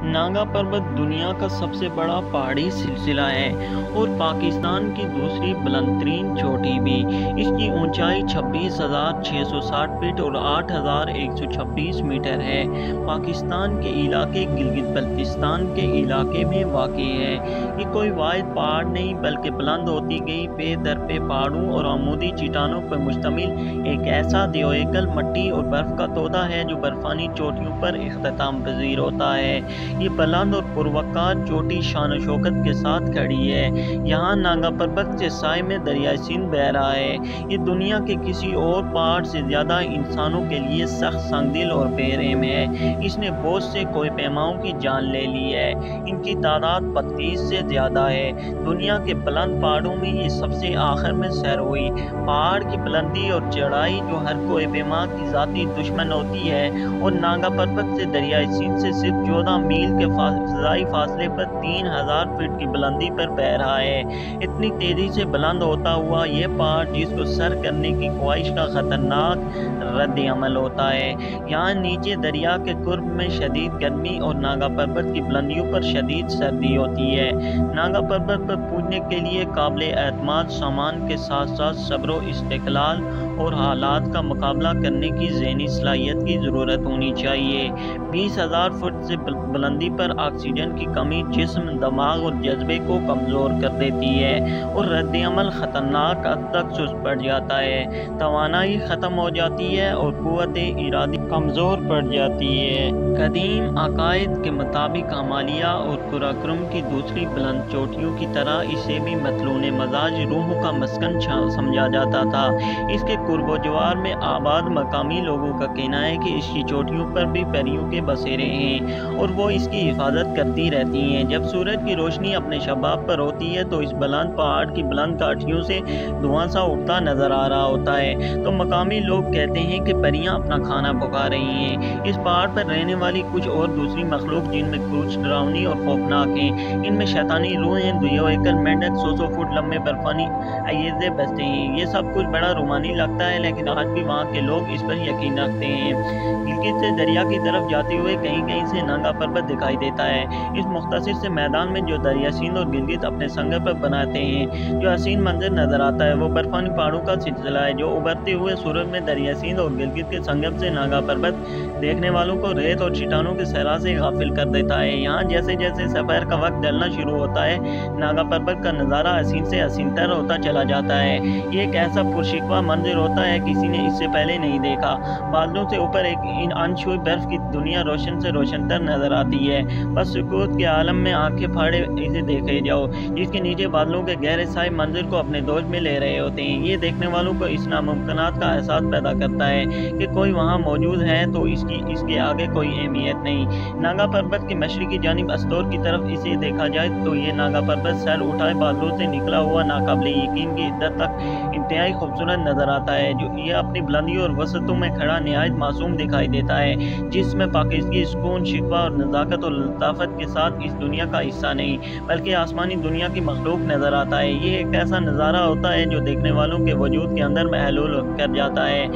ناگا پروت دنیا کا سب سے بڑا پہاڑی سلسلہ ہے اور پاکستان کی دوسری بلند ترین چوٹی بھی۔ اس کی اونچائی 26,660 فٹ اور 8,126 میٹر ہے۔ پاکستان کے علاقے گلگت بلتستان کے علاقے میں واقع ہے۔ یہ کوئی واحد پہاڑ نہیں بلکہ بلند ہوتی گئی پے در پے پہاڑوں اور عمودی چٹانوں پر مشتمل ایک ایسا دیوہیکل مٹی اور برف کا تودہ ہے جو برفانی چوٹیوں پر اختتام پذیر ہوتا ہے۔ یہ بلند اور پروقار چوٹی شان و شوکت کے ساتھ کھڑی ہے۔ یہاں ناگا پروت کے سائے میں دریائے سندھ بہہ رہا ہے۔ یہ دنیا کے کسی اور پہاڑ سے زیادہ انسانوں کے لیے سخت سنگ دل اور بے رحم ہے۔ اس نے بہت سے کوہ پیماؤں کی جان لے لی ہے۔ ان کی تعداد 32 سے زیادہ ہے۔ دنیا کے بلند پہاڑوں میں یہ سب سے آخر میں سیر ہوئی۔ پہاڑ کی بلندی اور چڑھائی جو ہر کوہ پیما کی ذاتی دشمن ہوتی ہے اور ناگا پروت سے دریائے سندھ سے صرف 14 میل کے فضائی فاصلے پر 3000 فٹ کی بلندی پر بہہ رہا ہے۔ اتنی تیزی سے بلند ہوتا ہوا یہ پہاڑ جس کو سر کرنے کی خواہش کا خطرناک رد عمل ہوتا ہے۔ یہاں نیچے دریا کے قرب میں شدید گرمی اور ناگا پروت کی بلندیوں پر شدید سردی ہوتی ہے۔ ناگا پروت پر پہنچنے کے لیے قابل اعتماد سامان کے ساتھ ساتھ صبر و استقلال اور حالات کا مقابلہ کرنے کی ذہنی صلاحیت کی ضرورت ہونی چاہیے۔ 20,000 فٹ سے بلندی پر آکسیجن کی کمی جسم، دماغ اور جذبے کو کمزور کر دیتی ہے اور رد عمل خطرناک حد تک سست پڑ جاتا ہے۔ توانائی ختم ہو جاتی ہے اور قوت ارادی کمزور پڑ جاتی ہے۔ قدیم عقائد کے مطابق ہمالیہ اور قراقرم کی دوسری بلند چوٹیوں کی طرح اسے بھی مطلون مزاج روحوں کا مسکن سمجھا جاتا تھا۔ اس کے قرب و جوار میں آباد مقامی لوگوں کا کہنا ہے کہ اس کی چوٹیوں پر بھی پریوں کے بسیرے ہیں اور وہ اس کی حفاظت کرتی رہتی ہیں۔ جب سورج کی روشنی اپنے شباب پر ہوتی ہے تو اس بلند پہاڑ کی بلند کاٹھیوں سے دھواں سا اٹھتا نظر آ رہا ہوتا ہے تو مقامی لوگ کہتے ہیں کہ پریاں اپنا کھانا پکا رہی ہیں۔ اس پہاڑ پر رہنے والی کچھ اور دوسری مخلوق جن میں کچھ ڈراؤنی اور خوفناک ہیں۔ ان میں شیطانی روحیں، دیوہیکل مینڈک، 100 فٹ لمبے برفانی ایزے بستے ہیں۔ یہ سب کچھ بڑا رومانی لگتا ہے لیکن آج بھی وہاں کے لوگ اس پر یقین رکھتے ہیں۔ گلگت سے دریا کی طرف جاتے ہوئے کہیں کہیں سے ناگا پروت دکھائی دیتا ہے۔ اس مختصر سے میدان میں جو دریا سندھ اور گلگت اپنے سنگر پر بناتے ہیں جو حسین منظر نظر آتا ہے وہ برفانی پہاڑوں کا سلسلہ ہے جو ابھرتے ہوئے سورج میں دریا سندھ اور گلگت کے سنگم سے ناگا پروت دیکھنے والوں کو ریت اور چٹانوں کے صحرا سے غافل کر دیتا ہے۔ یہاں جیسے جیسے سفر کا وقت ڈلنا شروع ہوتا ہے ناگا پروت کا نظارہ حسین سے حسین تر ہوتا چلا جاتا ہے۔ یہ ایک ایسا پرشکوہ منظر ہوتا ہے کسی نے اس سے پہلے نہیں دیکھا۔ بادلوں سے اوپر ایک انشوئی برف کی دنیا روشن سے روشن تر نظر آتی ہے۔ بس سکوت کے عالم میں آنکھیں پھاڑے اسے دیکھے جاؤ جس کے نیچے بادلوں کے گہرے سائے منظر کو اپنے دوش میں لے رہے ہوتے ہیں۔ یہ دیکھنے والوں کو اس ناممکنات کا احساس پیدا کرتا ہے کہ کوئی وہاں موجود ہے تو اس کے آگے کوئی اہمیت نہیں۔ ناگا پروت کی مشرقی جانب استور کی طرف اسے دیکھا جائے تو یہ ناگا پروت سر اٹھائے بادلوں سے نکلا ہوا ناقابل یقین کی حد تک انتہائی خوبصورت نظر آتا ہے جو یہ اپنی بلندیوں اور وسعتوں میں کھڑا نہایت معصوم دکھائی دیتا ہے جس میں پاکیزگی، سکون، شکوہ اور نزاکت اور لطافت کے ساتھ اس دنیا کا حصہ نہیں بلکہ آسمانی دنیا کی مخلوق نظر آتا ہے۔ یہ ایک ایسا نظارہ ہوتا ہے جو دیکھنے والوں کے وجود کے اندر محلول کر جاتا ہے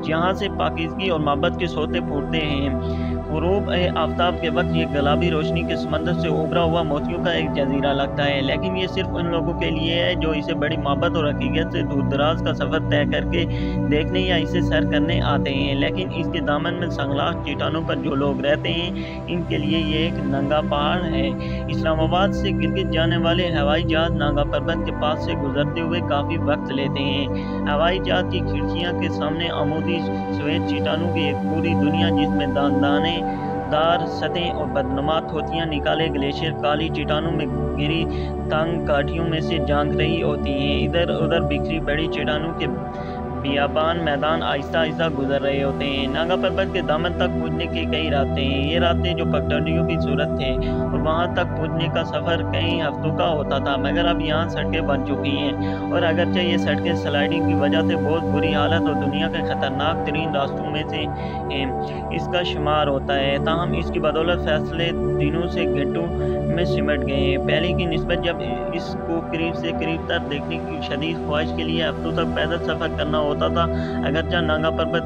جہاں سے پاکیزگی اور محبت کے سوتے پھوٹتے ہیں۔ غروب آفتاب کے وقت یہ گلابی روشنی کے سمندر سے ابھرا ہوا موتیوں کا ایک جزیرہ لگتا ہے لیکن یہ صرف ان لوگوں کے لیے ہے جو اسے بڑی محبت اور حقیقت سے دور دراز کا سفر طے کر کے دیکھنے یا اسے سیر کرنے آتے ہیں۔ لیکن اس کے دامن میں سنگلاخ چٹانوں پر جو لوگ رہتے ہیں ان کے لیے یہ ایک ننگا پہاڑ ہے۔ اسلام آباد سے گلگت جانے والے ہوائی جہاز ناگا پروت کے پاس سے گزرتے ہوئے کافی وقت لیتے ہیں۔ ہوائی جہاز کی کھڑکیاں کے سامنے عمودی سفید چٹانوں کی ایک پوری دنیا جس میں دانے دار سطحیں اور بدنما دھوتیاں نکالے گلیشیئر کالی چٹانوں میں گری تنگ کاٹھیوں میں سے جھانک رہی ہوتی ہیں۔ ادھر ادھر بکھری بڑی چٹانوں کے بیابان میدان آہستہ آہستہ گزر رہے ہوتے ہیں۔ ناگا پروت کے دامن تک پہنچنے کے کئی راستے ہیں۔ یہ راستے جو پگڈنڈیوں کی صورت تھے اور وہاں تک پہنچنے کا سفر کئی ہفتوں کا ہوتا تھا مگر اب یہاں سڑکیں بن چکی ہیں اور اگرچہ یہ سڑکیں سلائیڈنگ کی وجہ سے بہت بری حالت اور دنیا کے خطرناک ترین راستوں میں سے اس کا شمار ہوتا ہے تاہم اس کی بدولت فیصلے دنوں سے گھنٹوں میں سمٹ گئے ہیں۔ پہلے کی نسبت جب اس کو قریب سے قریب تر دیکھنے کی شدید خواہش کے لیے ہفتوں تک پیدل سفر کرنا ہوتا ہوتا تھا۔ اگرچہ نانگا پربت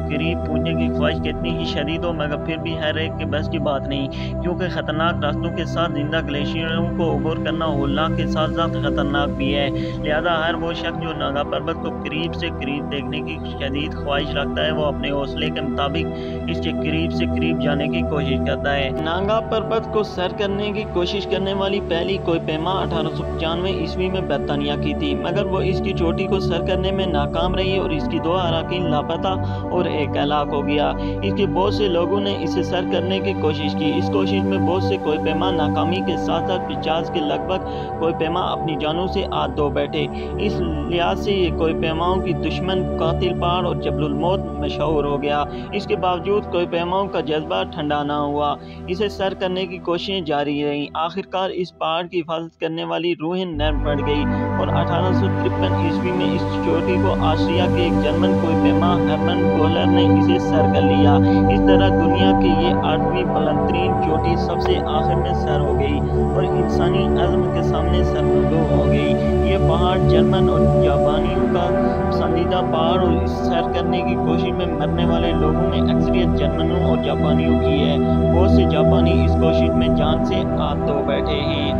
قریب پہنچنے کی خواہش کتنی ہی شدید ہو مگر پھر بھی ہر ایک کے بس کی بات نہیں، کیونکہ خطرناک راستوں کے ساتھ زندہ گلیشیئروں کو عبور کرنا ہولناک کے ساتھ ساتھ خطرناک بھی ہے۔ لہذا ہر وہ شخص جو نانگا پربت کو قریب سے قریب دیکھنے کی شدید خواہش رکھتا ہے وہ اپنے حوصلے کے مطابق اس کے قریب سے قریب جانے کی کوشش کرتا ہے۔ نانگا پربت کو سر کرنے کی کوشش کرنے والی پہلی کوہ پیما 1895 عیسوی میں برطانیہ کی تھی، مگر وہ اس کی چوٹی کو سر کرنے میں ناکام رہی اور اس کی 2 اراکین لاپتہ اور ایک ہلاک ہو گیا۔ اس کے بہت سے لوگوں نے اسے سر کرنے کی کوشش کی۔ اس کوشش میں بہت سے کوہ پیما ناکامی کے ساتھ ساتھ 50 کے لگ بھگ کوہ پیما اپنی جانوں سے ہاتھ دھو بیٹھے۔ اس لحاظ سے یہ کوہ پیماؤں کی دشمن قاتل پہاڑ اور جبل الموت مشہور ہو گیا۔ اس کے باوجود کوہ پیماؤں کا جذبہ ٹھنڈا نہ ہوا، اسے سر کرنے کی کوششیں جاری رہیں۔ آخرکار اس پہاڑ کی حفاظت کرنے والی روحیں نرم پڑ گئی اور 1853 عیسوی میں اس چوٹی کو آسٹریا کے ایک جرمن کوہ پیما ہرمن کوہلر نے اسے سر کر لیا۔ اس طرح دنیا کی یہ 8ویں بلند ترین چوٹی سب سے آخر میں سر ہو گئی اور انسانی عزم کے سامنے سرنگو ہو گئی۔ یہ پہاڑ جرمن اور جاپانیوں کا پسندیدہ پہاڑ اور اس سر کرنے کی کوشش میں مرنے والے لوگوں میں اکثریت جرمنوں اور جاپانیوں کی ہے۔ بہت سے جاپانی اس کوشش میں جان سے ہاتھ دھو بیٹھے ہیں۔